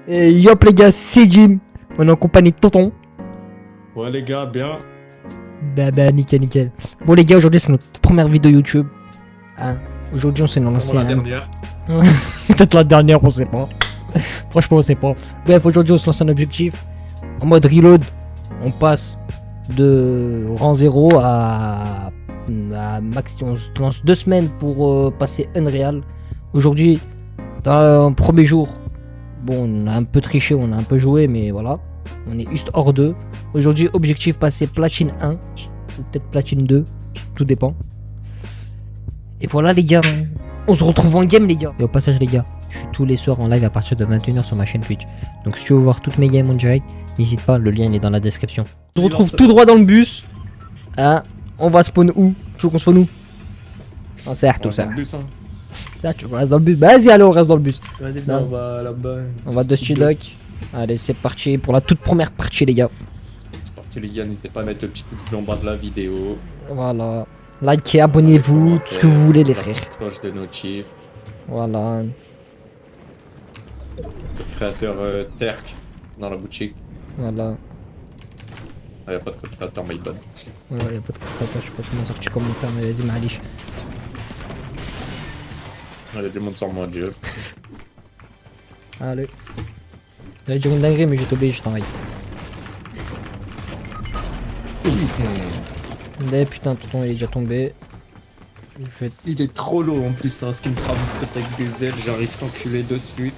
Et yop les gars, c'est Jim. On est en compagnie de Tonton. Ouais les gars, bien. Bah nickel nickel. Bon les gars, aujourd'hui c'est notre première vidéo YouTube. Hein, aujourd'hui on s'est lancé La dernière. peut-être la dernière, on sait pas. Franchement on sait pas. Bref, aujourd'hui on se lance un objectif. En mode reload, on passe de rang 0 à max. On se lance 2 semaines pour passer Unreal. Aujourd'hui, dans un premier jour, bon, on a un peu triché, on a un peu joué, mais voilà. On est juste hors 2. Aujourd'hui, objectif passer platine 1 ou peut-être platine 2, tout dépend. Et voilà les gars, on se retrouve en game les gars. Et au passage les gars, je suis tous les soirs en live à partir de 21h sur ma chaîne Twitch. Donc si tu veux voir toutes mes games en direct, n'hésite pas, le lien il est dans la description. On se retrouve tout droit dans le bus. Hein, on va spawn où? Tu veux qu'on spawn où? On sert tout ça. Bus, hein. Ça, tu restes dans le bus. Vas-y, allez, on reste dans le bus. Vas-y, Non. on va là-bas. On va de Stidoc. Allez, c'est parti pour la toute première partie les gars. C'est parti les gars, n'hésitez pas à mettre le petit pouce bleu en bas de la vidéo. Voilà. Likez, abonnez-vous, tout ce que vous voulez les frères. Petite cloche de notif. Voilà. Créateur Terk dans la boutique. Voilà. Ah, y'a pas de code créateur, my bad. Ouais, y'a pas de créateur, je sais pas comment sortir comme mon frère, mais vas-y, Malish. Y'a du monde sur mon dieu. Allez. J'allais dire une dinguerie, mais j'ai été obligé, je t'envoie. Allez, putain, tonton, il est déjà tombé. Je vais... Il est trop lourd en plus, c'est un skin Travis Scott avec des ailes, j'arrive t'enculer dessus.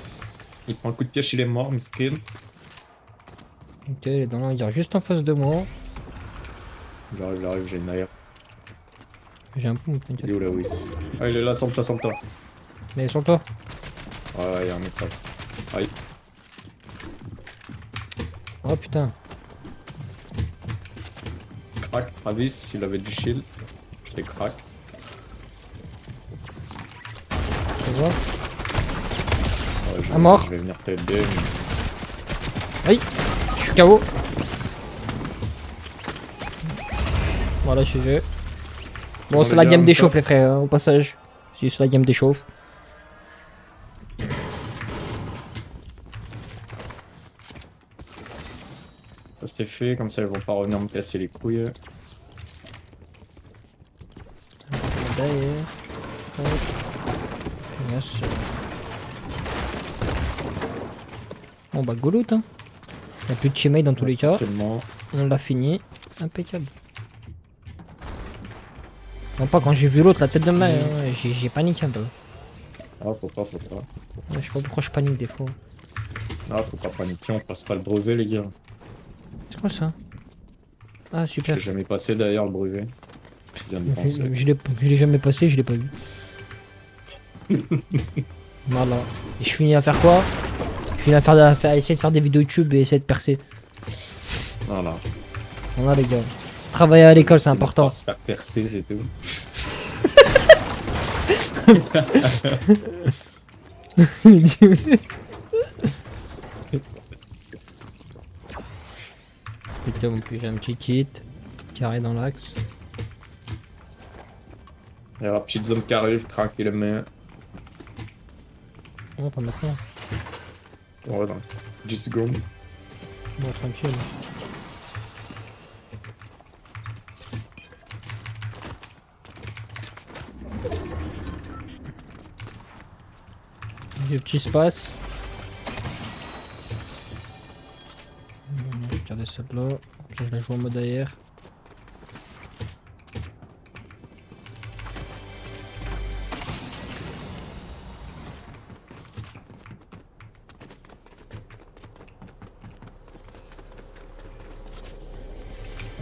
Il prend un coup de pioche, il est mort, miskin. Ok, il est dans l'angle, juste en face de moi. J'arrive, j'ai une air. J'ai un peu mon Il est où là, Wiss? Ah, il est là, sans toi. Mais sur toi. Ouais, y'a un mec ça. Aïe. Oh putain. Crack, Travis, il avait du shield. Je l'ai crack. Tu vois? Ouais, À mort. Je vais venir t'aider. Oui, je suis KO. Voilà, je suis vu. Bon, c'est la game des chauffes, les frères, hein, au passage. Si, c'est la game des chauffes. Ça c'est fait, comme ça ils vont pas revenir me casser les couilles. Derrière. Hop. Yes. Bon bah go loot hein. Y'a plus de teammate dans tous les cas. Tellement. On l'a fini. Impeccable. Non pas quand j'ai vu l'autre la tête de main, hein, j'ai paniqué un peu. Ah, faut pas. Ouais, je sais pas pourquoi je panique des fois. Ah, faut pas paniquer, on passe pas le brevet, les gars. C'est quoi ça? Ah Je super. l'ai jamais passé d'ailleurs, le brevet. Je viens de penser. Je l'ai jamais passé, je l'ai pas vu. Voilà. Et je finis à faire quoi? Je finis à essayer de faire des vidéos YouTube et essayer de percer. Voilà. Voilà les gars. Travailler à l'école c'est important. Se faire percer, c'est tout. Putain, mon plus j'ai un petit kit. Carré dans l'axe. Il y a la petite zone qui arrive, tranquillement. Non, pas maintenant. Ouais, dans 10 secondes. Bon, tranquille. Du petit espace. On va regarder celle-là. Je la joue en mode air.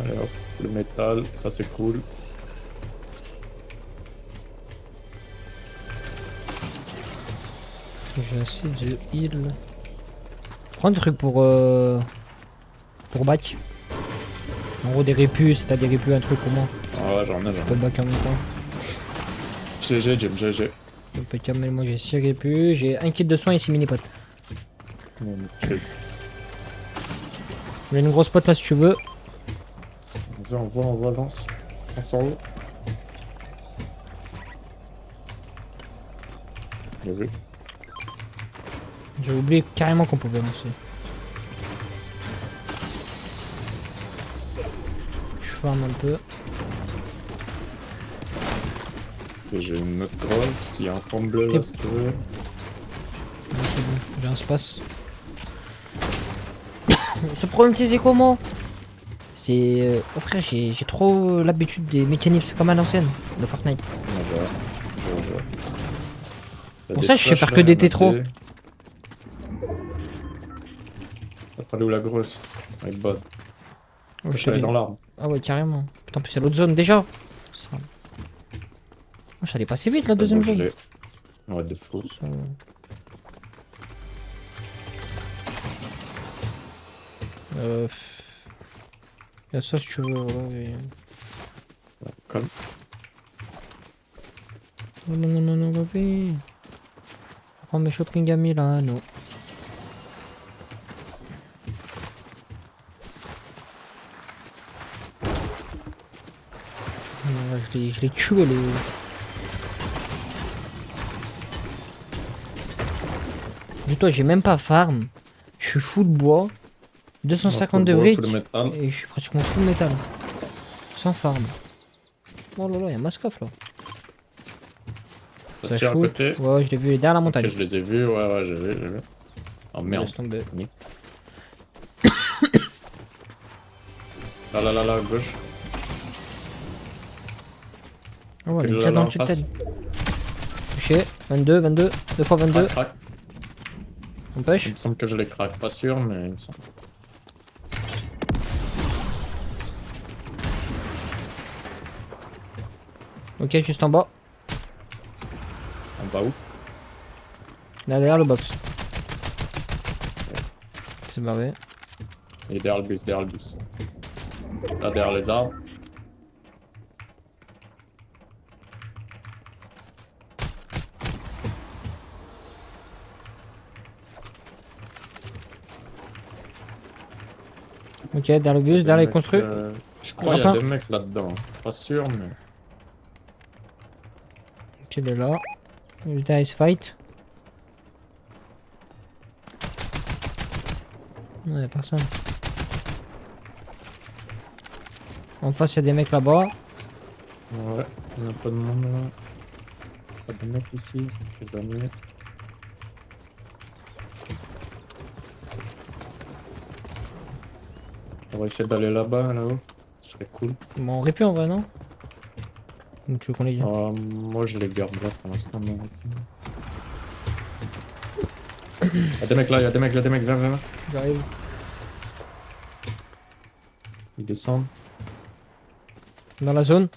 Allez hop, le métal, ça c'est cool. J'ai assez de heal. Prends des trucs pour back. En gros des répus, si t'as des répus, un truc au moins. Ah ouais, j'en ai. Tu peux back en même temps. GG, Jim, GG. Impeccable, moi j'ai 6 répus, j'ai un kit de soins et 6 mini potes. J'ai une grosse pote là si tu veux. Vas-y, on voit, lance. Ensemble. Bien vu. J'ai oublié carrément qu'on pouvait lancer. Je farm un peu. Ok, j'ai une autre grosse, il y a un point bleu là si tu veux. Non, c'est bon, j'ai un space. Ce problème, c'est comment? C'est... Oh frère, j'ai trop l'habitude des mécanismes comme à l'ancienne de Fortnite. Je vois. T'as Pour des ça, je sais splash, faire là, que il y des en a tétros. deux. T'as pas où la grosse? Avec bot. Oh, Je suis allé dans l'arbre. Ah ouais, carrément. Putain, en plus, c'est l'autre zone déjà. Ça... Oh, je suis allé passer vite la deuxième Moi, je zone. l'ai. Ouais, de fou. Ça... Euh... Y'a ça si tu veux, ouais. Comme. Non, non, non, non, bébé. Prends mes shopping à Milano. Je l'ai tué le... Dis-toi, j'ai même pas farm. Je suis full bois. 250 degrés. Et je suis pratiquement full métal. Sans farm. Oh là là, y'a Mascoff là. Ça tire à shoot. côté. Ouais, je l'ai vu, il est derrière la montagne. Ok, je les ai vus, ouais, j'ai vu. Oh merde. Laisse tomber. Là, gauche. Oh, ouais, Ok, il est là, déjà là, dans en le chip face. Touché. 22, 2 fois 22. Crac. On Il push. me semble que je les craque, pas sûr, mais il me semble. Ok, juste en bas. En bas où? Là, derrière le box. C'est barré. Il est derrière le bus, Là, derrière les arbres. Ok, derrière le bus, derrière les construits. Je crois qu'il y a des mecs là-dedans. Pas sûr, mais. Ok, il est là. Derrière, il se fight. Non, y'a personne. En face, y'a des mecs là-bas. Ouais, il n'y a pas de monde là. Pas de mecs ici, je sais jamais. On va essayer d'aller là-bas, là-haut. Ce serait cool. Bon, on aurait pu en vrai, non? Ou tu veux qu'on les dise? Moi je les garde là pour l'instant. Y'a des mecs là, y'a des mecs, viens. J'arrive. Ils descendent. Dans la zone.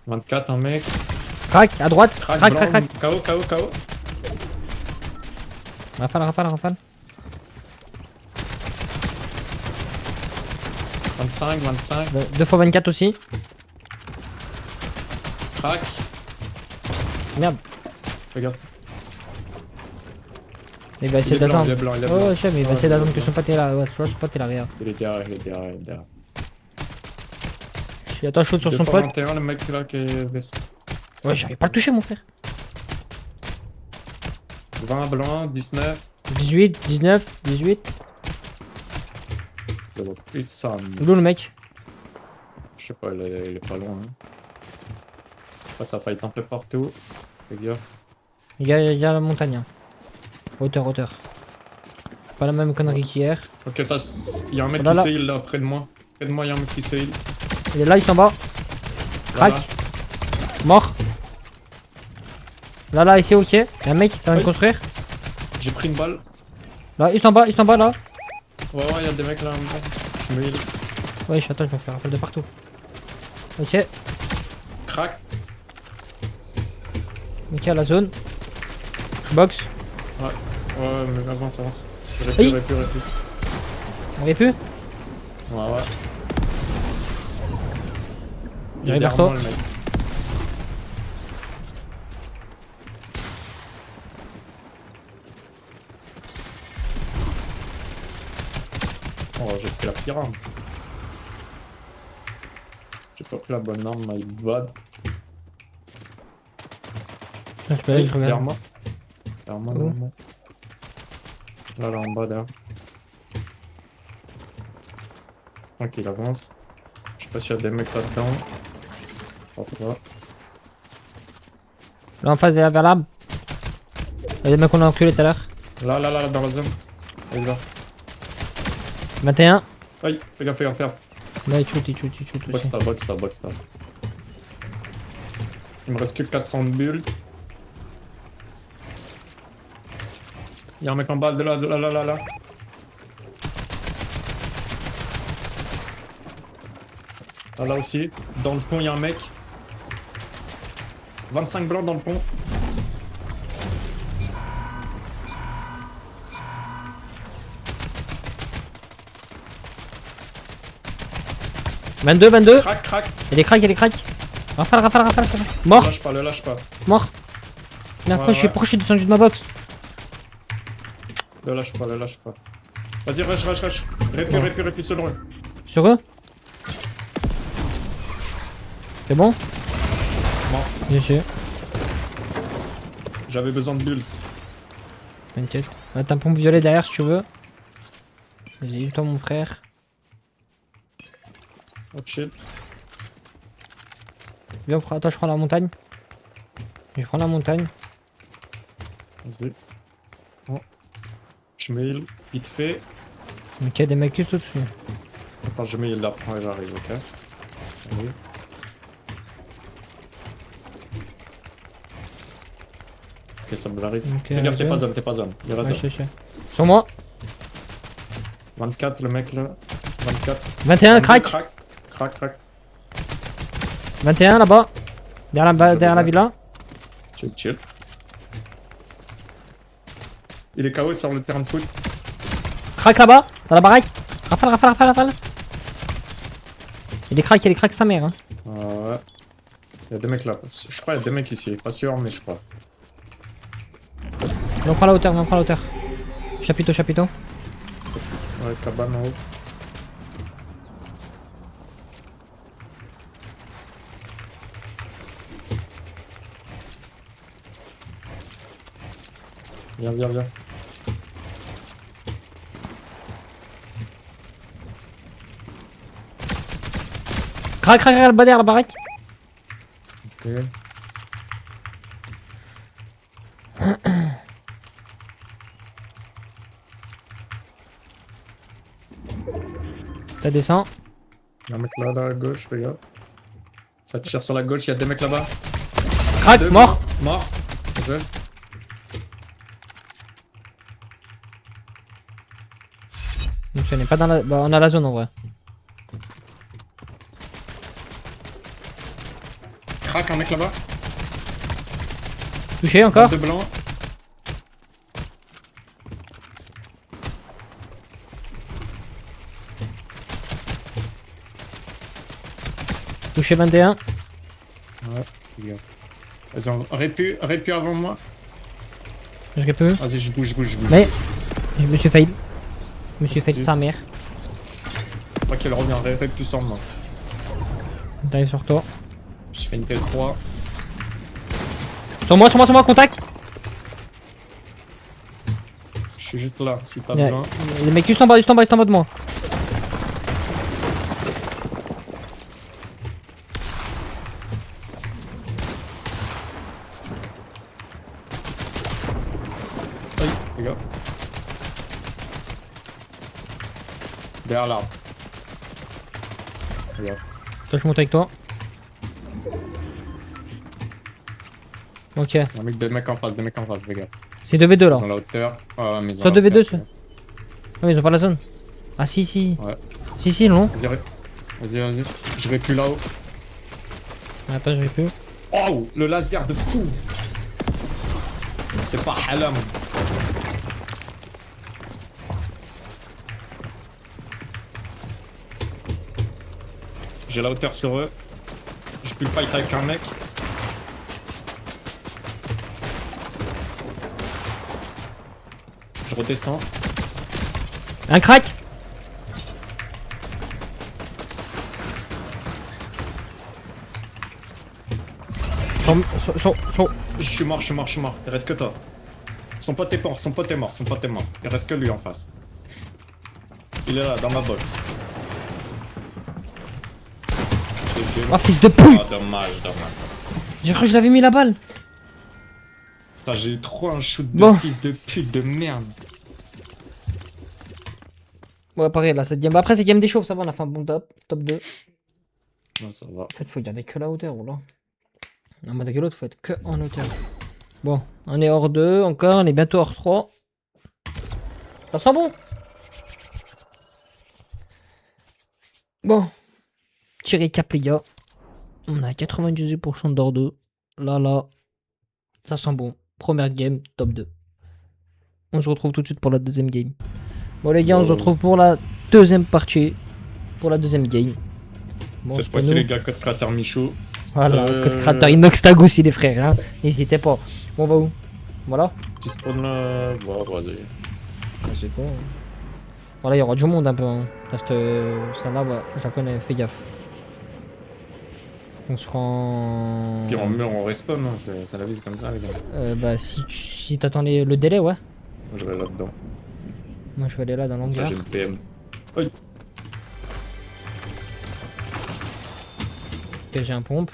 24, un mec. Crac, à droite. Crac. KO. Rafale. 25. 2 fois 24 aussi. Crac. Merde. Fais gaffe. Il va essayer d'attendre. Il est blanc. Oh, je sais, mais il va essayer d'attendre que blanc. son pote est là. Ouais, tu vois, son pote est là, regarde. Il est derrière. Je suis attends, shoot sur son pote. 21, le mec là qui est baissé. Ouais, j'arrive pas à le toucher, mon frère. 20 blanc, 19. 18, 19, 18. Je vois plus ça. Où le mec? Je sais pas, il est pas loin. Hein. Après, ça fight un peu partout. Fais gaffe. Il y a la montagne. Hein. Hauteur. Pas la même connerie qu'hier. Ok, ça, il y a un mec Oh là qui là. se heal là, près de moi. Près de moi, il y a un mec qui se heal. Il est là, il est en bas. Crac. Voilà. Mort. Là, ici, ok. Il y a un mec qui est en train de construire. J'ai pris une balle. Là, il est en bas, là. Ouais, il y a des mecs là. Je me heal. Ouais, attends, je vais me faire rappel de partout. Ok. Crac. Ok, à la zone. Box. Ouais, mais avance. Oui. Répu. On aurait pu. Ouais. Il arrive vers derrière toi. moi, le mec. Oh, j'ai pris la pire arme. J'ai pas pris la bonne arme, my bad. Je peux aller, je Derrière regarde. moi. Clairement, Oh. normalement. Là, en bas, là. Ok, il avance. Je sais pas s'il y a des mecs là-dedans. Hop là. Là en face, vers l'arbre. Il y a des mecs qu'on a enculé tout à l'heure. Là, dans la zone. Allez, là. 21. Aïe, fais gaffe, fais gaffe, fais gaffe. Là, il shoot aussi. Box stab. Il me reste que 400 de bulles. Il y a un mec en bas, là. Là aussi. Dans le pont, il y a un mec. 25 blancs dans le pont. « 22. Crac. Il est crack. Rafale. Mort. Le lâche pas. Mort. Merde, Ouais. pourquoi je suis descendu de ma box? Le lâche pas. Vas-y, rush. Répu selon eux. Sur eux? C'est bon? Mort. GG. J'avais besoin de bulles. T'inquiète. Ah, t'as un pompe violet derrière si tu veux. Vas-y, toi mon frère. Oh shit. Viens, attends, je prends la montagne. Vas-y. Oh. Je mets heal vite fait. Ok, des mecs juste au-dessus. Attends, je mets heal là. Ouais, j'arrive, ok. Allez. Ok, ça me l'arrive. Ok, Fais gaffe, t'es zone. pas zone. Il y a la Ouais, zone. je sais. Sur moi. 24, le mec là. 24. 21, 22, crack. Crac. 21 là-bas. Derrière la villa. Chill. Il est KO sur le terrain de foot. Crack là-bas, dans la baraque. Rafale. Il est crack sa mère. Hein. Ouais. Il y a des mecs là. Je crois qu'il y a des mecs ici. Pas sûr, mais je crois. On prend la hauteur. Chapiteau. Ouais, cabane en haut. Viens. Crac, là-bas derrière la baraque. Ok. Ça descend. Il y a un mec là à gauche, regarde. Ça tire sur la gauche, il y a des mecs là-bas. Crac, Deux. mort. Ok. Donc on n'est pas dans la... Bah, on a la zone en vrai. Crac, un mec là-bas. Touché encore. Deux blancs. Touché 21. Ouais, regarde. Vas-y, aurait pu avant moi. Je peux. Vas-y, je bouge. Mais je me suis fail. Excuse. Sa mère. Moi qu'elle revient, aurait pu sur moi. T'arrives sur toi. Je fais une T3. Sur moi, contact. Je suis juste là, si t'as Il y a- besoin. Les mecs juste en bas de moi. Aïe, les gars. Derrière l'arbre. Regarde. Toi, je monte avec toi. Ok. Des mecs en face, les gars. C'est 2v2 là. Ils ont la hauteur. Ah, mais ils ont Soit la 2v2 hauteur, ceux. Ah, ils ont pas la zone. Ah si. Ouais. Si, non. Vas-y. Je vais plus là-haut. Attends, je vais plus. Oh, le laser de fou. C'est pas halam. J'ai la hauteur sur eux. Je peux fight avec un mec. Je redescends. Un crack. Sur- Je suis mort. Il reste que toi. son pote est mort, son pote est mort, son pote est mort. Il reste que lui en face. Il est là, dans ma box. Oh fils de pute! Ah, dommage. J'ai cru que je l'avais mis la balle. Putain, j'ai eu trop un shoot de Bon. fils de pute de merde. Ouais, pareil, là, cette game. Bah, après, cette game des chauves, ça va, on a fait un bon top. Top 2. Non, ça va. En fait, faut garder que la hauteur, ou là. En mode que l'autre, faut être que en hauteur. Bon, on est hors 2 encore, on est bientôt hors 3. Ça sent bon. Bon. Petit récap, les gars. On a 98% d'hors 2. Là, ça sent bon. Première game, top 2. On se retrouve tout de suite pour la deuxième game. Bon, les gars, on se retrouve pour la deuxième partie. Pour la deuxième game. Bon, Cette c'est pas fois-ci, nous. les gars, code crater Michou. Voilà, code créateur Inox Tag aussi, les frères. Hein. N'hésitez pas. Bon, on va où? Voilà. Tu spawn là. Bon, vas-y. Ah, c'est bon. Voilà, il y aura du monde un peu. Hein. Reste celle-là, ouais, je la connais, fais gaffe. On se rend. Puis on meurt, on respawn, hein. C'est la vie, c'est comme ça, les gars. Bah, si t'attendais le délai, ouais. Moi, je vais là-dedans. Moi, je vais aller là dans Ça, l'hangar. j'ai le PM. Oui. Ok, j'ai un pompe.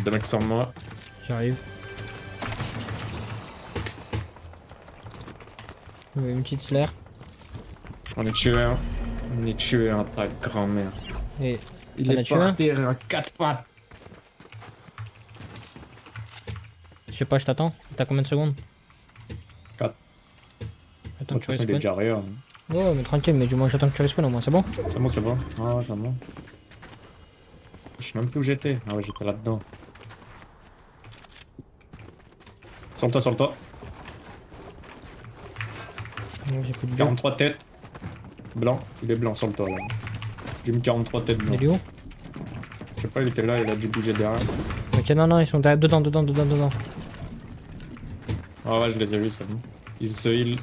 Deux mecs sur moi. J'arrive. Une petite slaire. On est tué un. On est tué un, pas de grand-mère. Et Il T'en as est tué un par terre, un 4 pattes. je sais pas, je t'attends. T'as combien de secondes? 4. Attends De que toute tu façon, il est respawns. déjà arrière. Hein. Ouais, mais tranquille, mais du moins j'attends que tu respawns au moins, c'est bon? C'est bon, c'est bon. Ah ouais, c'est bon. Je sais même plus où j'étais. Ah ouais, j'étais là-dedans. Sur le toit, sur le toit. Ouais, j'ai plus de billes. 43 têtes. Blanc. Il est blanc sur le toit là. J'ai mis 43 têtes blancs. Il est où? Je sais pas, il était là, il a dû bouger derrière. Ok, non, ils sont dedans. Ah ouais, je les ai vus, c'est bon. Ils se heal.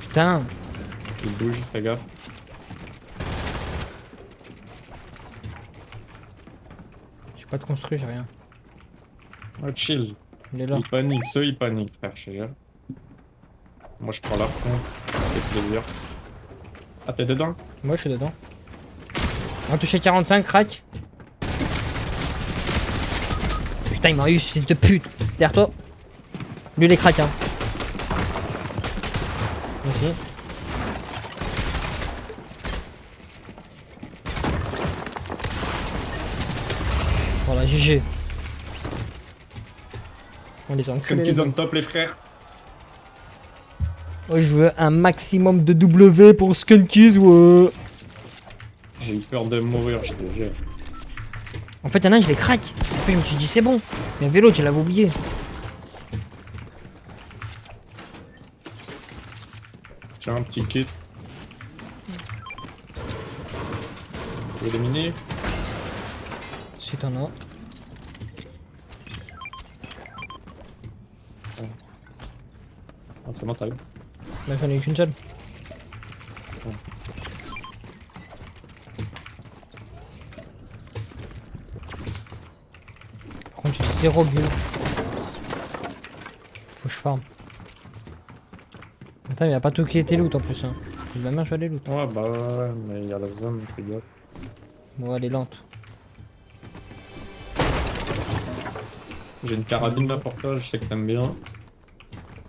Putain, Ils bougent, fais gaffe. j'ai pas de construit, j'ai rien. Ah, chill. Il est là. Ils paniquent, ceux ils paniquent, frère, je te jure. Moi je prends leur compte. Ça fait plaisir. Ah, t'es dedans? Moi, je suis dedans. On a touché 45, crack. Putain, il m'a eu, ce fils de pute. Derrière toi. Lui, il est crack, hein. Aussi. Voilà, GG. On les a C'est comme enculés. qu'ils ont top, les frères. Ouais, je veux un maximum de W pour Skunkies, ouais. J'ai eu peur de mourir, je te jure. En fait, y'en a un, je les craque. Après, je me suis dit, c'est bon. Mais vélo, je l'avais oublié. Tiens, un petit kit. Tu veux des minis? Si t'en as. Ah, c'est bon, t'as eu. Là, j'en ai eu qu'une seule. Par contre, j'ai 0 bulle. Faut que je farm. Attends, il a pas tout qui était loot en plus. Hein. De la merde, je vais aller loot. Ouais, bah ouais, mais il y a la zone, fais gaffe. Bon, elle est lente. J'ai une carabine là pour toi, je sais que t'aimes bien.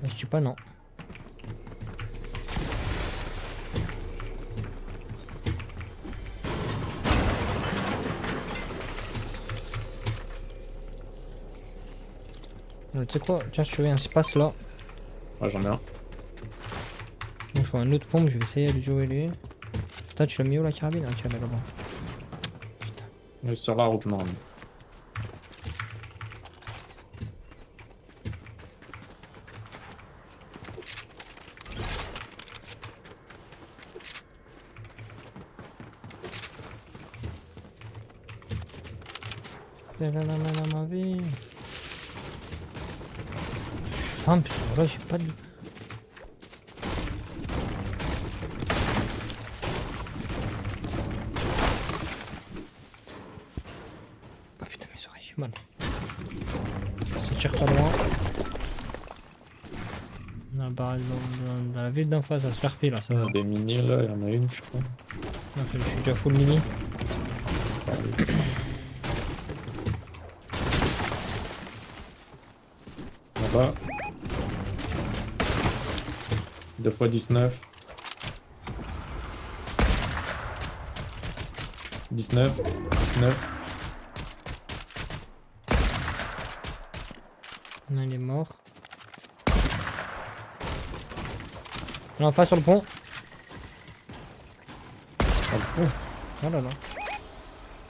Mais je dis pas non. Tu sais quoi? Tiens, si tu veux un espace là. Ouais, j'en ai un. Moi, je vois un autre pompe, je vais essayer de jouer lui. Putain, tu l'as mis où la carabine? Ah, tu l'as là-bas. Il est sur la route, non. Ma vie. Faim, putain, voilà, j'ai pas de. suis mal. Ça tire pas loin. Dans la ville d'en face, ça se fait là, ça Il y va. a des mini là, il y en a une, je crois. Non, je suis déjà full mini. Là-bas. 2 x 19. 19. 19. Non, il est mort. Là en face sur le pont. Oh là là.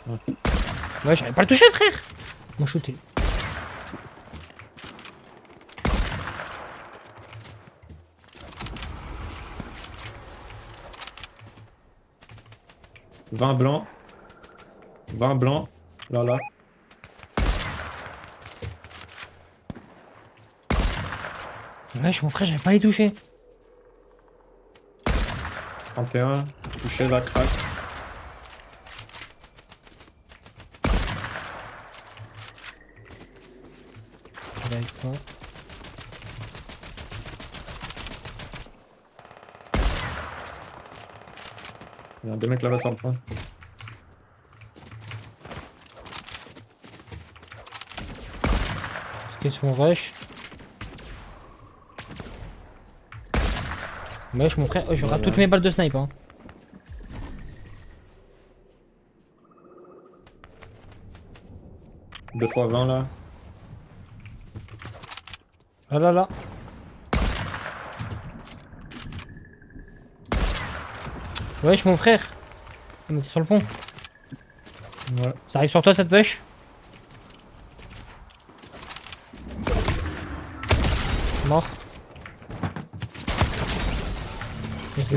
Ouais. Ouais, j'arrive pas à le toucher, frère. Mon shoot il. 20 blancs. 20 blancs. Là, là. Wesh, mon frère, j'avais pas les toucher. 31. Touché la craque. Je vais avec toi. Il y a 2 mecs là-bas sur le pont. Est-ce qu'ils se font rush? Wesh, mon frère, je rate toutes mes balles de snipe. Hein. Deux fois 20 là. Ah là là. Wesh, mon frère. Il était sur le pont. Ouais. Ça arrive sur toi cette push? Mort.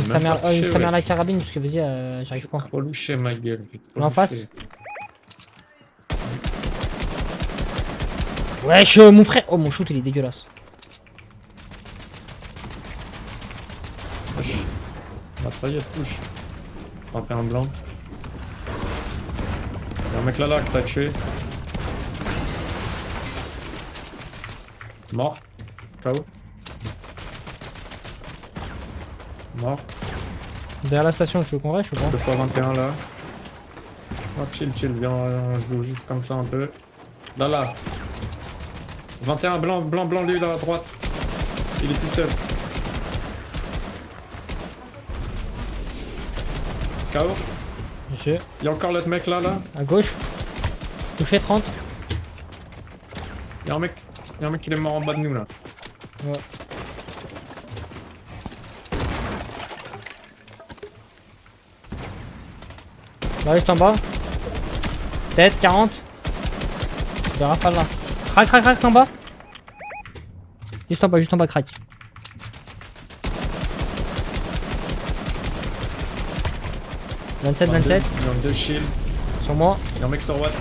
Ça met la carabine parce que vas-y, j'arrive pas. Trop louché ma gueule. En face. Wesh, mon frère. Oh, mon shoot il est dégueulasse. Ah ça y est, touche. 31 blanc. Il y a un mec là que t'as tué. Mort. KO. Mort. Derrière la station, tu veux qu'on rush ou pas? 2 x 21 là. Oh chill, viens, on joue juste comme ça un peu. Là, là. 21 blanc, lui là à droite. Il est tout seul. KO. Il Il y a encore l'autre mec là, à gauche. Touché 30. Il y a un mec qui est mort en bas de nous là. Ouais. Là, juste en bas. Tête 40. Des rafales là. Crac en bas. Juste en bas, crac. « 27. 22 shield. Sur moi. Il y a un mec sur Watt.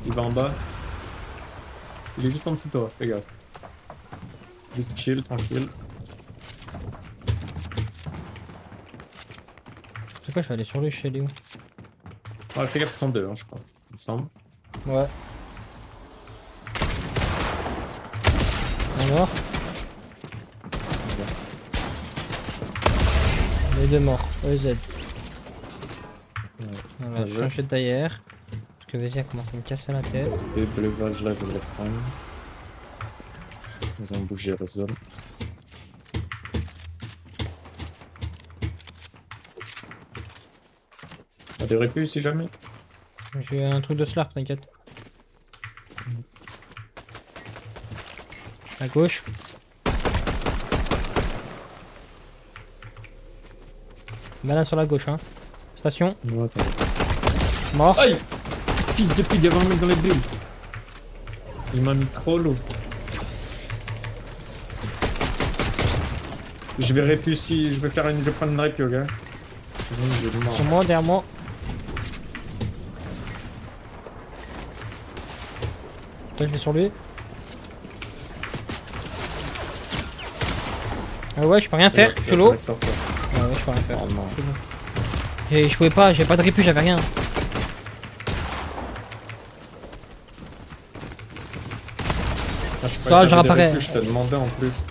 Il va en bas. Il est juste en dessous de toi, fais gaffe. Juste chill, tranquille. C'est quoi, je vais aller sur lui, je sais, il est où? Ouais, fais gaffe, ils sont deux, hein, je crois. Il me semble. Ouais. Un mort. Les deux morts, EZ. Ouais. Voilà, je change de taillère. Parce que vas-y, elle commence à me casser la tête. Des breuvages là, je vais les prendre. Ils ont bougé la zone. T'as des répus si jamais? J'ai un truc de slurp, t'inquiète. À gauche. Malin sur la gauche, hein. Station. Ouais, Mort. aïe! Fils de pute, il y avait un mec dans les bulles. Il m'a mis trop l'eau. Je vais répu si je vais faire une. Je vais prendre une répu, gars. Sur moi, derrière moi. Toi, je vais sur lui. Ah ouais, je peux rien faire, je suis low. Ouais, je peux rien faire. Oh non. Je pouvais pas, j'ai pas de répu, j'avais rien. Ah, je sais Ça, pas, je j'avais des réapparais. recul, je t'ai demandé en plus.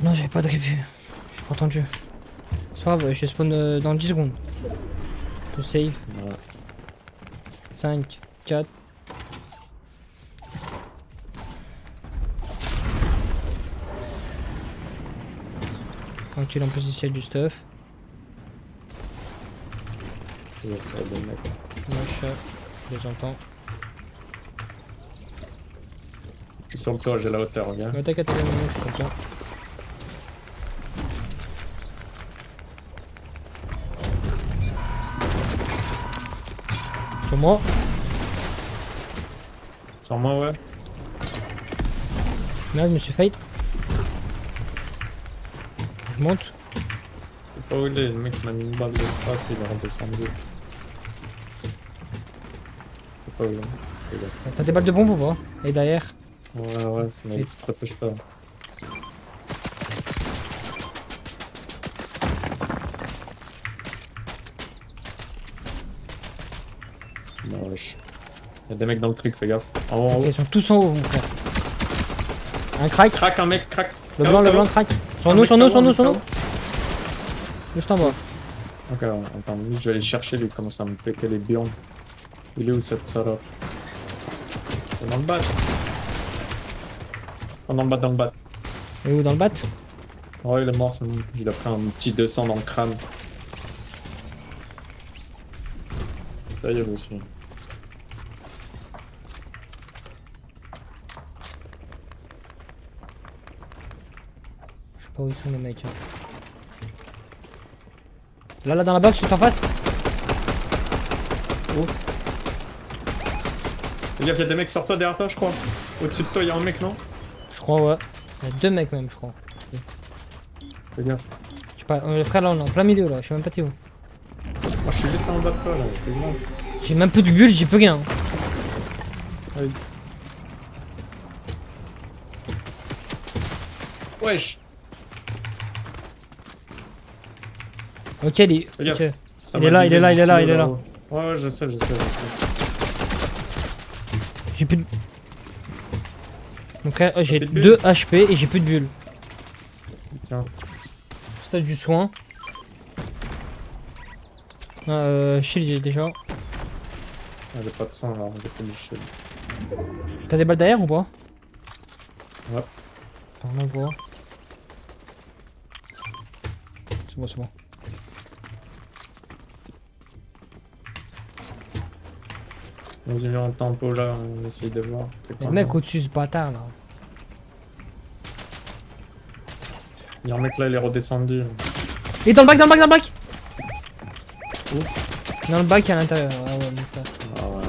Non, j'avais pas de revue. J'ai pas entendu. C'est pas grave, je spawn dans 10 secondes. Je save. Ouais. 5, 4. Tranquille, en plus ici il y a du stuff. Il y a des mecs. Moche, je les entends. Je suis sur le toit, j'ai la hauteur, regarde. Mais t'inquiète, je suis sur le toit. Sur moi. Sans moi, ouais. Merde, je me suis fight. Je monte. Je sais pas où il est, le mec m'a mis une balle d'espace, il est redescendu. Je sais pas où il est. Il est là. T'as des balles de bombe ou pas? Et derrière. Ouais, ouais, mais il te protège pas. Non, wesh. Il y a des mecs dans le truc, fais gaffe. En haut, en haut. Ils sont tous en haut, mon frère. Un crack. Crac, un mec, crac. Le KO, blanc, KO. crack. Sur Un nous, mec sur nous, KO, sur un nous, mec sur nous. KO. Juste en bas. Ok, attends, lui, je vais aller chercher, lui, il commence à me péter les bions. Il est où cette salope? Il est dans le bat. Oh, dans le bat, dans le bat. Et où dans le bat? Oh, il est mort, c'est bon. Il a pris un petit 200 dans le crâne. Ça y est, aussi. Je sais pas où ils sont les mecs. Hein. Là, dans la box, juste en face. Oh. Fais gaffe, y'a des mecs sur toi, derrière toi, je crois. Au-dessus de toi, y'a un mec, non? Je crois, ouais. Il y a 2 mecs même, je crois. Fais gaffe. Je sais pas, le frère là, on est en plein milieu là, je sais même pas t'es où. Moi, je suis juste en bas de toi, là. Fais gaffe. J'ai même plus de bulle, j'ai plus rien. Allez. Wesh. Ok, il est. Fais gaffe. ok. Ça Il m'a est là, visé il est là, il est d'ici, là, il est là. là-haut. Ouais, ouais, je sais, je sais, je sais. J'ai plus de. Mon frère, j'ai plus de 2 HP et j'ai plus de bulles. Tiens. Stade du soin. Shield j'ai déjà. Ah, j'ai pas de sang, là. J'ai plus de shield. T'as des balles derrière ou pas? Ouais. Attends, on voit. C'est bon, c'est bon. Vas-y, viens en tempo, là. On essaye de voir. Le mec au-dessus ce bâtard là. Il y a un mec là, il est redescendu. Il est dans le bac, dans le bac, dans le bac! Où? Dans le bac à l'intérieur. Ah ouais, mon frère. Ah, voilà.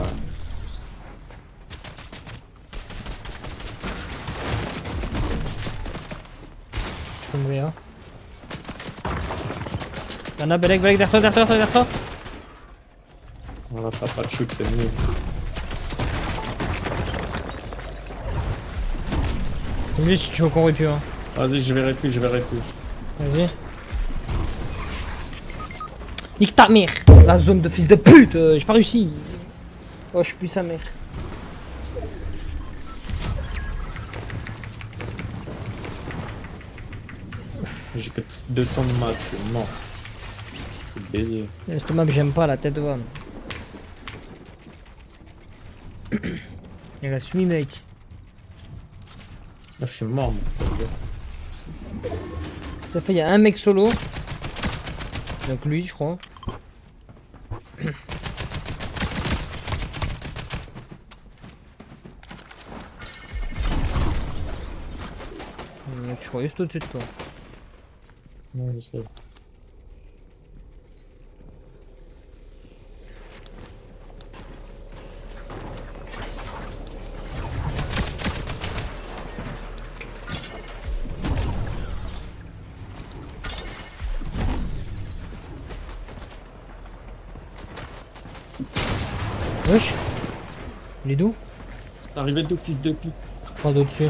Je peux mourir. Y'en a, Belek, derrière toi, derrière toi, derrière toi. Voilà, t'as pas de shoot, t'es mieux. Oublie si tu veux qu'on répuie. Hein. Vas-y, je verrai plus, je verrai plus. Vas-y. Nique ta mère! La zone de fils de pute! J'ai pas réussi. Oh, je suis plus sa mère. J'ai que 200 de match, je suis mort. Je suis baisé. Ce map, j'aime pas la tête de homme. Il reste 8 mecs. Là, je suis mort, mon gars. Ça fait, il y a un mec solo. Donc lui, je crois. Mec, je crois juste au-dessus de toi. Non, je sais. Wesh. Il est d'où? C'est arrivé deux fils de pute. Pas d'au-dessus.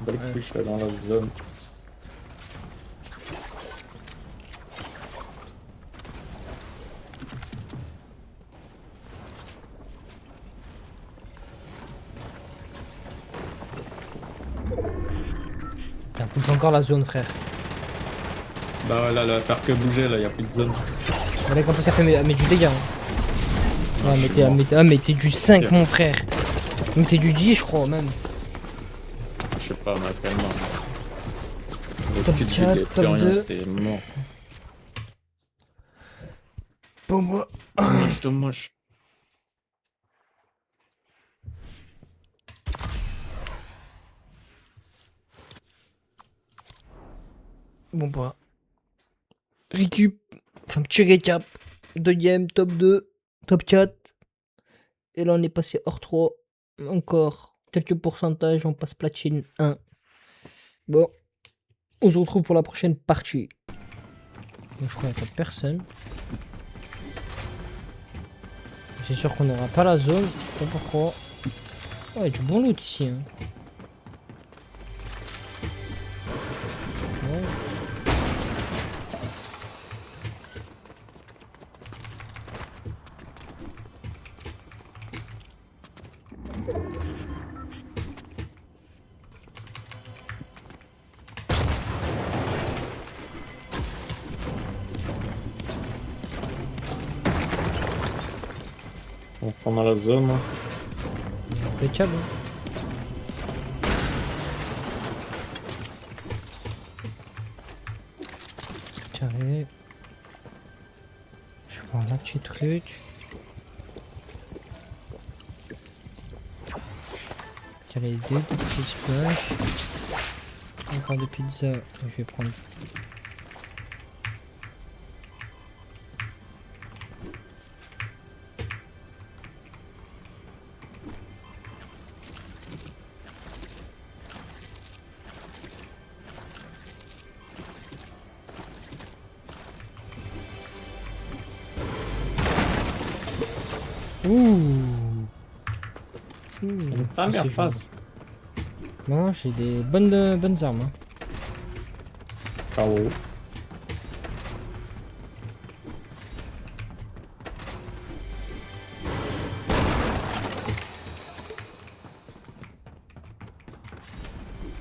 Belle couille, je suis dans la zone. On joue encore la zone, frère. Bah ouais, là, elle va faire que bouger, là, y a plus de zone. Allez, comme ça fait mais du dégât. Hein. Ah, je suis mort. Mais t'es du 5, Sûr. mon frère. Mais t'es du 10, je crois, même. Je sais pas, on a tellement. Le Top cul de 4, vide, top plus rien, 2. c'était mort. Pour moi. Dommage, dommage. Bon, bah. Récup. Enfin, petit récap. Deuxième, top 2, top 4. Et là, on est passé hors 3. Encore quelques pourcentages. On passe platine 1. Bon. On se retrouve pour la prochaine partie. Donc, je crois qu'il n'y a pas personne. C'est sûr qu'on n'aura pas la zone. Je sais pas pourquoi. Ouais, du bon loot ici. Hein. Ouais. On se prend dans la zone. Hein. Impeccable. Carré. Je prends un petit truc. Tiens, les deux petits splash. Encore de pizza. Je vais prendre. Ouh. Ta mère c'est passe. Non, j'ai des bonnes armes. Hein. KO.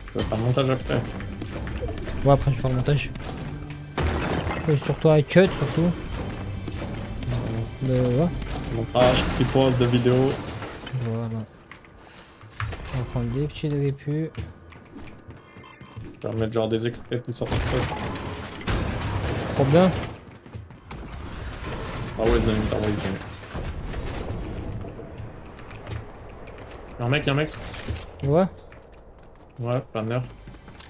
Je vais faire le montage après. Ouais, après je vais faire le montage. Et sur toi, cut surtout. Ouais. Montage, petit pause de vidéo. Voilà. On va prendre des petits répus. Je vais remettre genre des extraits tout ça. Trop bien. Amazing. Y'a un mec. Ouais. Ouais, planeur.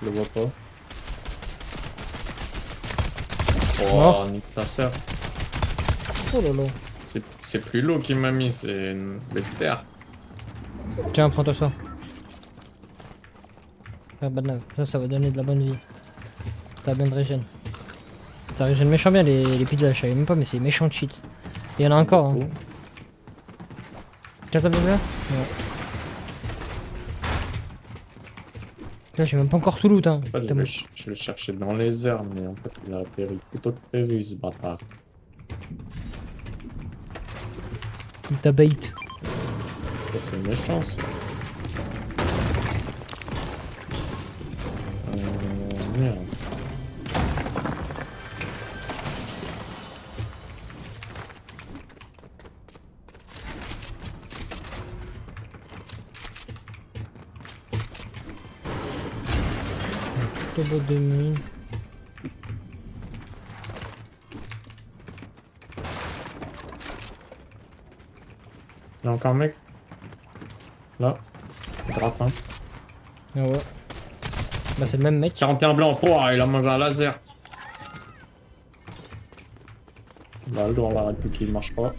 Je le vois pas. Oh, Mort. nique ta sœur. Oh là là. C'est plus l'eau qui m'a mis, c'est une bestiaire. Tiens, prends-toi ça. Ah, bah, ça va donner de la bonne vie. T'as bien de régène. Ça régène méchant bien les pizzas, je savais même pas, mais c'est méchant cheat. Il y en a encore. Hein. Tiens, t'as bien là. Ouais. Là, j'ai même pas encore tout loot. Hein. En fait, je le cherchais dans les airs, mais en fait, il a atterri plutôt que prévu, ce bâtard. Il t'a bait. C'est méchant, ça. Merde. Turbo de mine. Il y a encore un mec. Là. Grappin. Ah ouais. Bah, c'est le même mec. 41 blanc. Oh, il a mangé un laser. Bah, le droit, on l'arrête plus qu'il marche pas.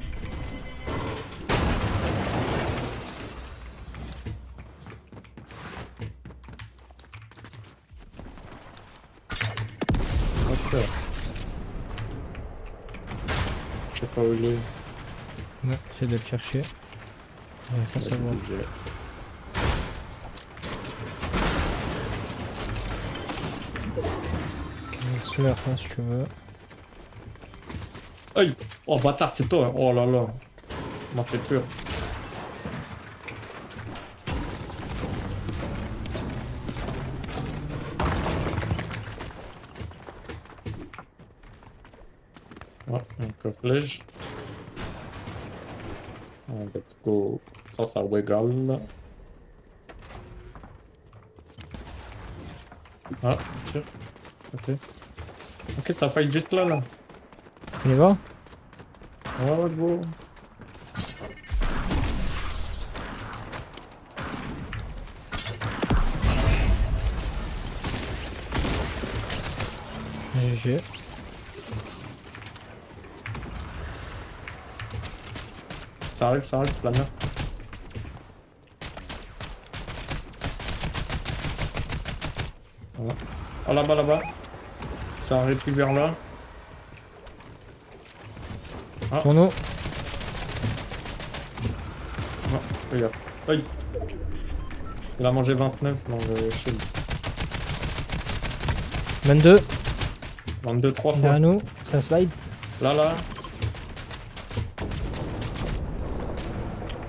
Je sais pas où il est. Ouais, c'est de le chercher. Ouais, faut savoir. Sur la fin si tu veux. Aïe! Oh bâtard, c'est toi! Oh là là! Ça m'a fait peur. flèche. Let's go. Ça wiggle. Ah, c'est sûr. Ok. Ok, ça fight juste là. On y va? Ouais, go. GG. Ça arrive, planeur. Voilà. Oh là-bas. Ça arrive plus vers là. Ah. Sur nous. Non, regarde. Aïe. Il a mangé 29 dans le shield. 22. 22 3 fois. Derrière nous. Ça slide. Là.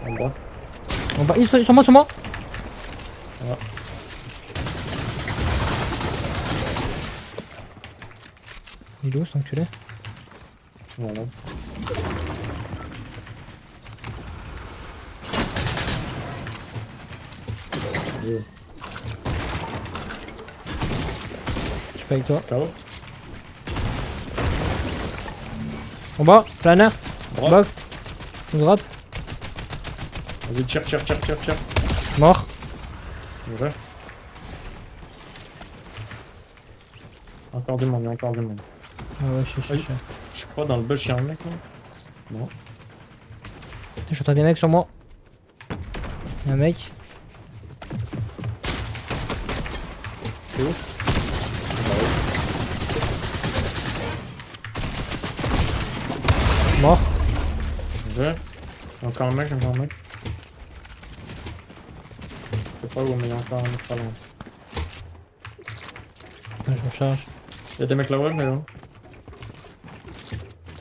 En bas. On va. Ils sont sur moi. Voilà. Il est où cet enculé? Voilà. Je suis pas avec toi. KO. En bas. Planeur. Drop. Bug. On drop. Vas-y, tire. Mort. Ouais. Encore du monde. Ah ouais, Je crois dans le bush, y'a un mec là. Non. J'entends des mecs sur moi. Y'a un mec. C'est où? Mort. Ouais. Encore un mec. Je sais pas où, mais il y a encore un mec pas loin. Attends, je me charge. Y'a des mecs là-bas, mais là.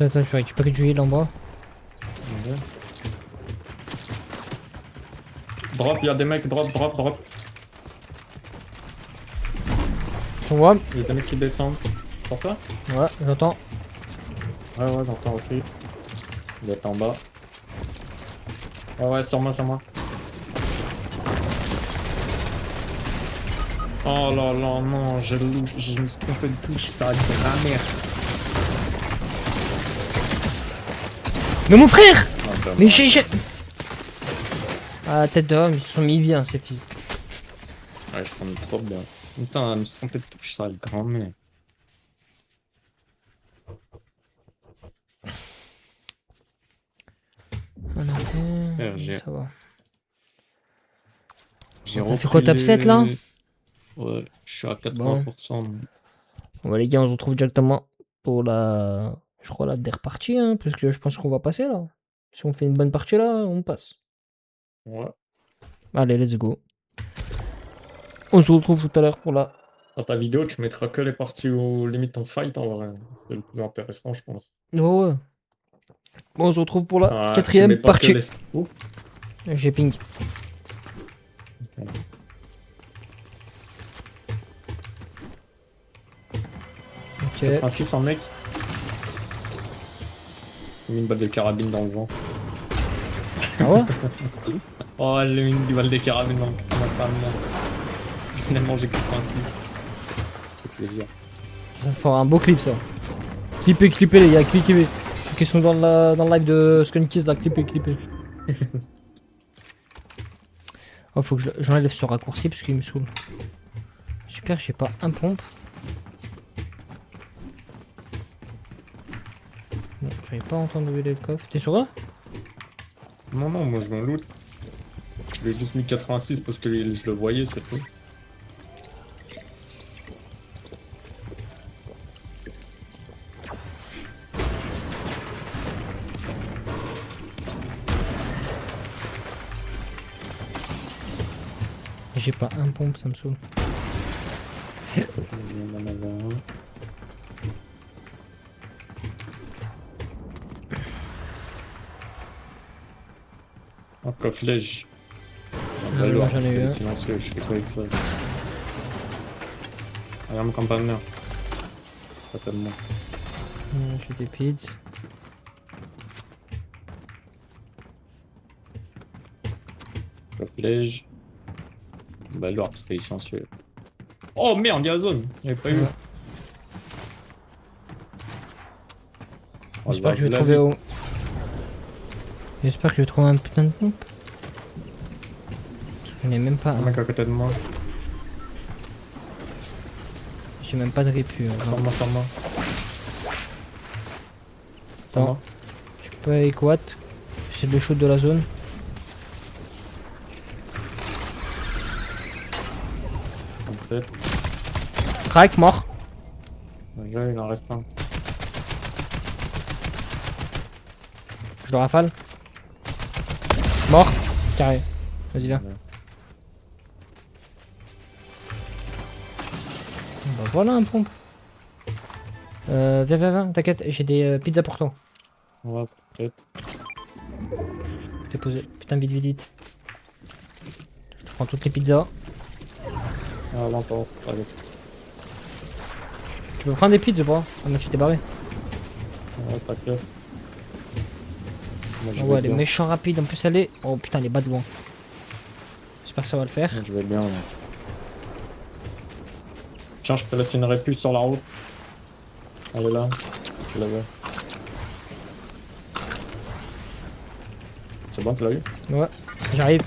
Attends, je vais récupérer du heal en bas. Ouais. Drop, y'a des mecs, drop. Sur moi. Y'a des mecs qui descendent. Sur toi? Ouais, j'entends. Ouais, j'entends aussi. Il est en bas. Ouais, sur moi. Oh là là, non, je me suis trompé de touche, ça a été la merde. Mais mon frère! Ah, bah, Mais j'ai. Ah, tête de homme, ils se sont mis bien ces fils. ouais, je prends trop bien. Putain, je me suis trompé de touche, ça a été grand merde. RG. Ça va. J'ai T'as fait quoi, top 7 là? Ouais, je suis à 80%. Bon. Bon, les gars, on se retrouve directement pour la. Je crois la dernière partie, hein, parce que je pense qu'on va passer là. Si on fait une bonne partie là, on passe. Ouais. Allez, let's go. On se retrouve tout à l'heure pour la. Dans ta vidéo, tu mettras que les parties où limite on fight en vrai. C'est le plus intéressant, je pense. Oh, ouais. Bon, on se retrouve pour la Enfin, tu quatrième mets pas que partie. les... Oh. J'ai ping. Ok. 86 en mec. J'ai mis une balle de carabine dans le vent. Ah ouais? Oh, j'ai mis une balle de carabine dans le vent. Comment ça me... Finalement, j'ai 86. C'est plaisir. Ça fera un beau clip ça. Clippez les gars, clippez. Ceux qui sont dans le live de Skunkies là, clippez. Oh, faut que j'enlève ce raccourci parce qu'il me saoule. Super, j'ai pas un pompe. Bon, j'avais pas entendu le coffre. T'es sur eux? Non, moi je m'en loot. Je lui ai juste mis 86 parce que je le voyais, c'est tout. J'ai pas un pompe, ça me saoule. Encore flèche. Ouais, J'en j'en ai eu un. silencieux, je fais quoi avec ça? Regarde mon campagnard. Pas tellement. J'ai des pids. Flèche. Bah, l'orbe, c'était silencieux. Oh merde, il y a la zone. Il n'y avait pas eu. Ouais. Oh, J'espère là, que je vais vous trouver l'avez. au... J'espère que je vais trouver un putain de pompe. Je n'ai même pas Un un. mec à côté de moi. J'ai même pas de répu. Sur moi, sur moi. Sur Bon. moi. Je peux aller quat. J'essaie de shoot de la zone. Comme Crack, mort. déjà, il en reste un. Je le rafale. Mort. Carré. Vas-y, viens. Ouais. Bah voilà un pompe. Viens, t'inquiète, j'ai des pizzas pour toi. Ouais, peut-être. Je t'ai posé. Putain, vite. Je prends toutes les pizzas. Ah, avance. Allez. Tu peux prendre des pizzas ou pas? Ah, mais tu t'es barré. Ouais, t'inquiète. Moi, je Oh, vais ouais, elle est bien. méchant rapide. En plus, elle est. Oh putain, elle est bas de loin. J'espère que ça va le faire. Moi, je vais bien. Ouais. Tiens, je peux laisser une répu sur la route. Elle est là. Tu l'avais. C'est bon, tu l'as eu? Ouais, j'arrive.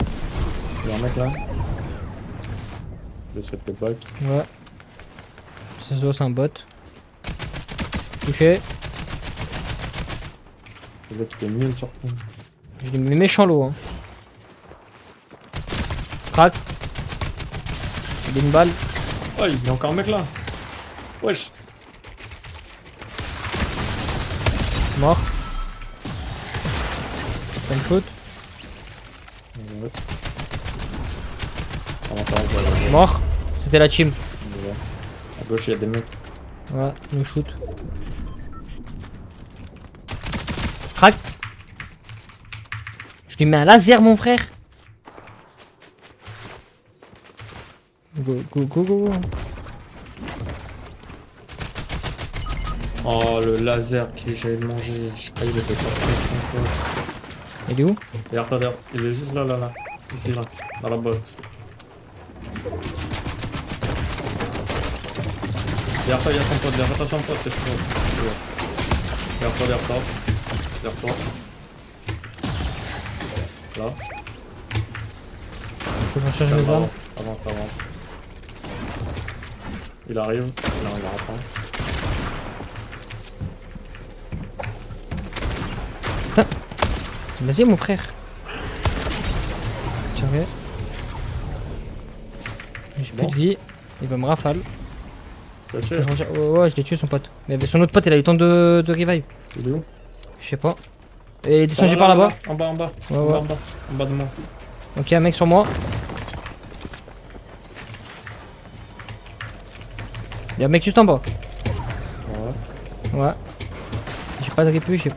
Il y a un mec là. J'essaie de le back. Ouais. Ça se voit, c'est un bot. Touché. Le mec qui est nul surtout. J'ai des méchants lots. Hein. Crac. J'ai une balle. Oh, il y a encore un mec là. Wesh. Mort. Ça me shoot. Ouais. Comment ça va, je vais aller. Mort. C'était la team. Ouais. À gauche, il y a des mecs. Ouais, nous shoot. Crac. Je lui mets un laser, mon frère. Go. Oh, le laser que j'avais mangé. Je sais pas, il était pas prêt de son pote. Il est où? Regarde. Il est juste là. Ici, là. Dans la botte. Derrière toi, il y a son pote. Derrière toi, son pote, c'est son pote. Derrière toi. Là. Faut que je recharge mes armes. Avance. Il arrive à pas. Vas-y, mon frère. Tiens, ouais. J'ai plus Bon. de vie. Il va me rafale. Tu l'as tué? Ouais, je l'ai tué son pote. Mais son autre pote, il a eu le temps de revive. Il est où? Je sais pas. Et il est descendu par là-bas. En bas. Ouais. En bas de moi. Ok, un mec sur moi. Il y a un mec juste en bas. Ouais. Ouais. J'ai pas de répu, j'ai.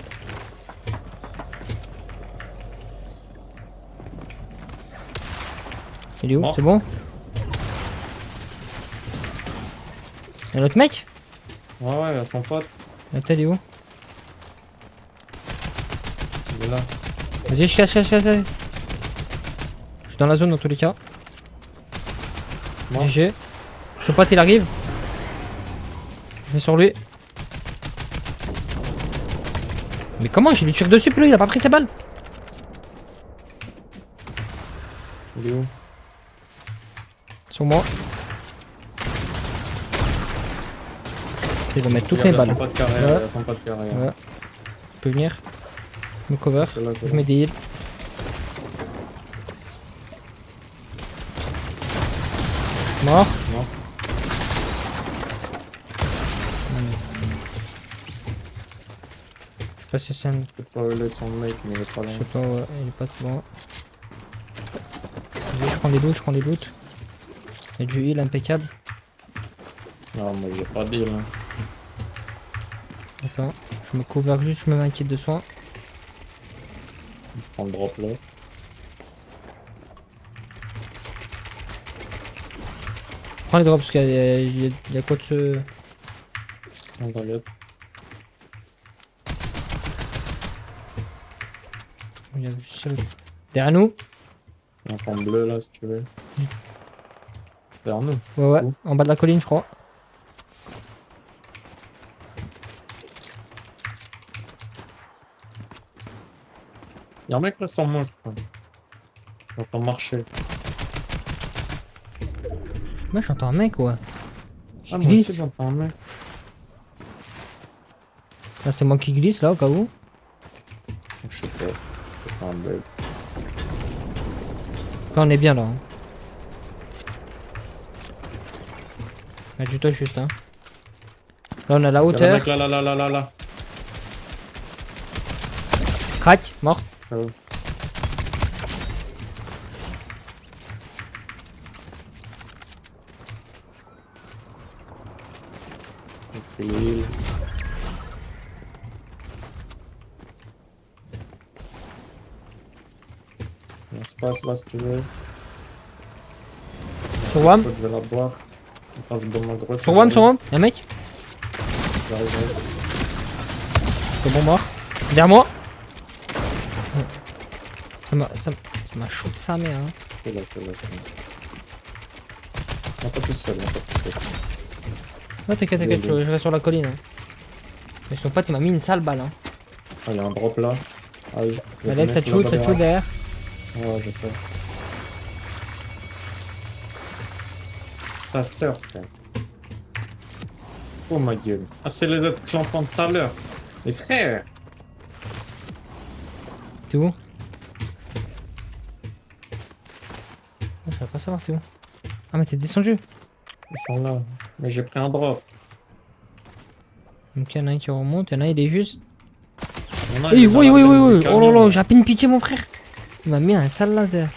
Il est où? Mort. C'est bon? Y'a un autre mec? Ouais, il y a son pote. Attends, il est où? Il est là. Vas-y, je casse. Je suis dans la zone dans tous les cas. Mort. GG. Son pote il arrive. Je vais sur lui. Mais comment je lui tire dessus puis lui il a pas pris ses balles? Il est où? Sur moi. Il va mettre toutes mes Regarde, il y a balles. son pote carré. Ouais. Il y a son pote carré. Ouais. Tu peux venir. Je me cover. Je suis là. Je mets des heals. Mort. Mort. Je sais pas si c'est un. Je peux pas laisser son mec, mais il est pas là. Je sais pas, ouais, il est pas trop loin. Vas-y, je prends les loots. Il y a du heal impeccable. Non, moi j'ai pas de deal. Hein. Attends, je me couvre juste, je me mets un kit de soin. Je prends le drop là. Prends les drops parce qu'il y a quoi de ce. On regarde. Il y a juste ça. Derrière nous. Il y a un point bleu là si tu veux. Vers nous. Ouais, Où? en bas de la colline, je crois. Il y a un mec là sans moi, je crois. J'entends marcher. Moi, j'entends un mec, ouais. Ah, Qui moi aussi glisse. j'entends un mec. Là, c'est moi qui glisse, là, au cas où. Je sais pas. C'est pas un bug. Là, on est bien, là. Hein. Mets-toi juste, hein. Là, on a la Il y a un hauteur. mec là. Crac, mort. Ah ouais. Ok. Il y a un espace là si tu veux. Sur WAM. Je vais la boire. On passe dans ma grosse. Sur WAM, y'a un mec. J'arrive. C'est bon, mort. Derrière moi. Ça m'a chaud de sa mère. Hein. C'est là. On pas tout seul. Non, t'inquiète, je reste sur la colline. Hein. Mais son pote, il m'a mis une sale balle. Hein. Ah, il y a un drop là. Aïe. Alex, ça te shoot derrière. Ouais, je sais. Ta sœur, frère. Oh ma gueule. Ah, c'est les autres clampants de tout à l'heure. Les frères. T'es où? Je savais pas savoir t'es où. Ah, mais t'es descendu. Ils sont là. Mais j'ai pris un drop. Donc, y'en a un qui remonte, y'en a un, il est juste. Il y en a, Oui, il est dans oui, la oui, benne oui, du oui. Oh là camion, là, j'ai à peine pitié, mon frère. Il m'a mis un sale laser.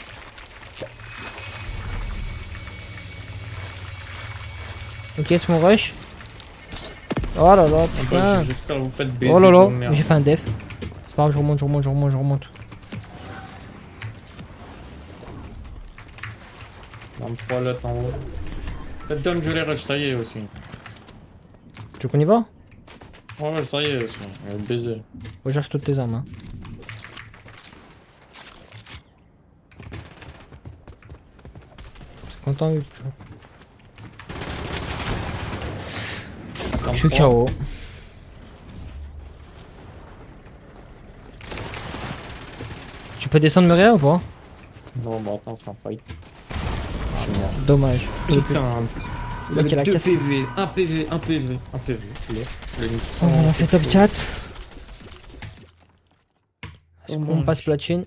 Ok, c'est mon rush. Oh là là, Ah, putain. bah, j'espère que vous faites baiser. Oh là là, vos merdes. j'ai fait un def. C'est pas grave, je remonte. Dans le toilette en haut. Peut-être donne je les rush, ça y est aussi. Tu veux qu'on y va? Ouais, ça y est aussi. Elle est baisée. Recherche toutes tes armes. Hein. T'es content, Hugues? Je suis KO. Tu peux descendre Muria ou pas? Non, bah attends, je suis en fight. Je suis mort. Dommage. Putain. Le mec, il a 2 cassé. PV, 1 PV. Je l'ai mis Oh, on a fait top 4. Oh, On mon passe Dieu. platine.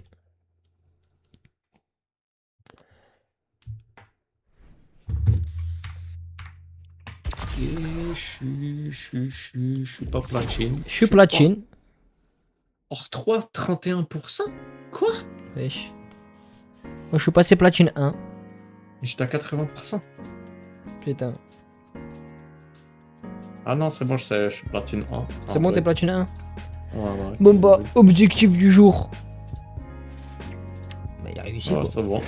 Je suis pas platine. Je suis platine. Or 3, 31%? Quoi? Wesh. Moi, je suis passé platine 1. J'étais à 80%. Putain. Ah non, c'est bon, je suis platine 1. C'est bon, t'es platine 1? Ouais. Bon, bah, objectif du jour. Bah, il a réussi. Ouais, Quoi. c'est bon.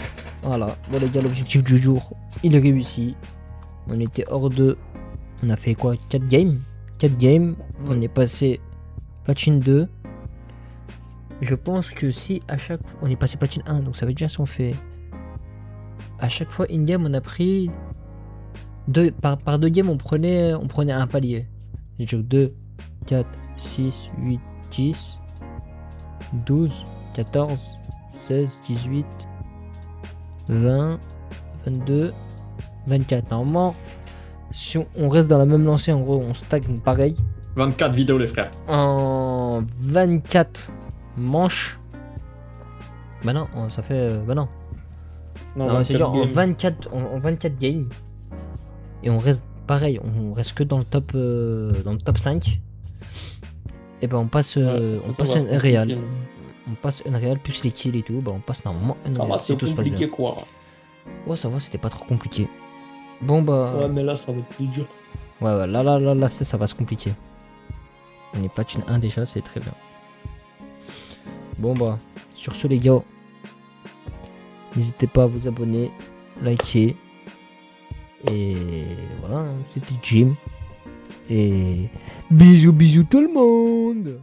Voilà. Bon, les gars, l'objectif du jour, il est réussi. On était hors de. On a fait quoi? 4 games. 4 games. On est passé platine 2. Je pense que si à chaque fois. On est passé platine 1, donc ça veut dire si on fait. À chaque fois, in-game, on a pris. Par 2 games, on prenait un palier. C'est-à-dire 2, 4, 6, 8, 10, 12, 14, 16, 18, 20, 22, 24. Normalement, si on reste dans la même lancée, en gros, on stagne pareil. 24 vidéos, les frères. En 24 manches. Bah non, ça fait. Bah non. Non, c'est genre en 24 games. Et on reste pareil, on reste que dans le top 5. Et ben on passe Unreal. On passe Unreal plus les kills et tout, bah on passe normalement Unreal. Ça va, si c'est tout se passe bien. compliqué quoi. Ouais, ça va, c'était pas trop compliqué. Bon bah. Ouais, mais là, ça va être plus dur. Ouais, là, ça va se compliquer. On est platine 1 déjà, c'est très bien. Bon bah, sur ce les gars, n'hésitez pas à vous abonner, liker. Et voilà, c'était Jim. Et bisous tout le monde.